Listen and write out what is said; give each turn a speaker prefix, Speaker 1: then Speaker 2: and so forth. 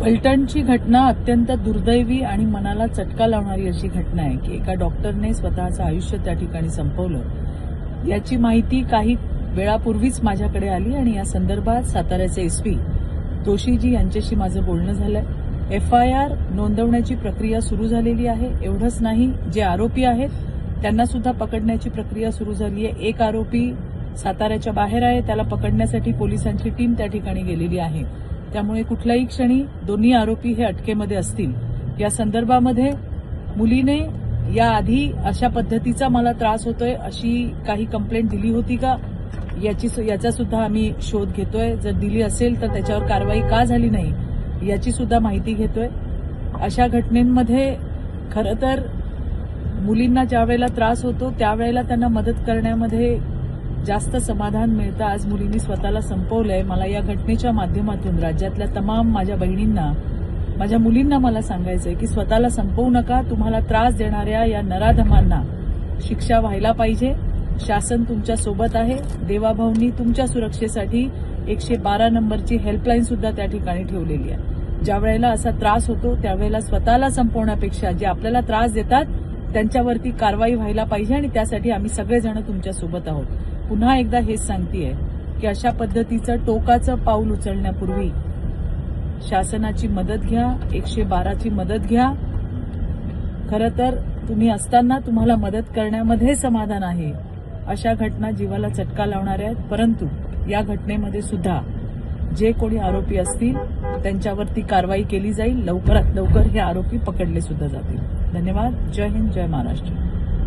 Speaker 1: फलटणची घटना अत्यंत दुर्दैवी आणि मनाला चटका लावणारी अशी घटना आहे की एका डॉक्टरने स्वतःचं आयुष्य त्या ठिकाणी संपवलं। याची माहिती काही वेळापूर्वीच माझ्याकडे आली आणि या संदर्भात साताऱ्याचे एसपी तोशीजी यांच्याशी माझं बोलणं झालंय। एफआयआर नोंदवण्याची प्रक्रिया सुरू झालेली आहे। एवढंच नाही, जे आरोपी आहेत त्यांना सुद्धा पकडण्याची प्रक्रिया सुरू झाली आहे। एक आरोपी साताऱ्याच्या बाहेर आहे, त्याला पकडण्यासाठी पोलिसांची टीम त्या ठिकाणी गेलेली आहे। त्यामुळे कुठल्याही क्षणी दोन्ही आरोपी हे अटकेमध्ये असतील। या संदर्भामध्ये मुलीने याआधी अशा पद्धतीचा मला त्रास होतोय अशी काही कंप्लेंट दिली होती का याचा सुद्धा आम्ही शोध घेतोय। जर दिली असेल तर त्याच्यावर कारवाई का झाली नाही याची सुद्धा माहिती घेतोय। अशा घटनेमध्ये खरं तर मुलींना ज्यावेळेला त्रास होतो त्यावेळेला त्यांना मदत करण्यामध्ये जास्त समाधान मिळतं। आज मुलींनी स्वतःला संपवलंय। मला या घटनेच्या माध्यमातून राज्यातल्या तमाम माझ्या बहिणींना, माझ्या मुलींना मला सांगायचंय की स्वतःला संपवू नका। तुम्हाला त्रास देणाऱ्या या नराधमांना शिक्षा व्हायला पाहिजे। शासन तुमच्या सोबत आहे। देवाभाऊंनी तुमच्या सुरक्षेसाठी 112 नंबरची हेल्पलाईन सुद्धा त्या ठिकाणी ठेवलेली आहे। ज्या वेळेला असा त्रास होतो त्यावेळेला स्वतःला संपवण्यापेक्षा जे आपल्याला त्रास देतात त्यांच्यावरती कारवाई व्हायला पाहिजे आणि त्यासाठी आम्ही सगळेजण तुमच्या सोबत आहोत। पुन्हा एकदा हेच सांगतेय की अशा पद्धतीचं टोकाचं पाऊल उचलण्यापूर्वी शासनाची मदत घ्या, 112ची मदत घ्या। खरं तर तुम्ही असताना तुम्हाला मदत करण्यामध्ये समाधान आहे। अशा घटना जीवाला चटका लावणाऱ्या आहेत, परंतु या घटनेमध्ये सुद्धा जे कोणी आरोपी असतील त्यांच्यावरती कारवाई केली जाईल। लवकरात लवकर हे आरोपी पकडले सुद्धा जातील। धन्यवाद। जय हिंद, जय महाराष्ट्र।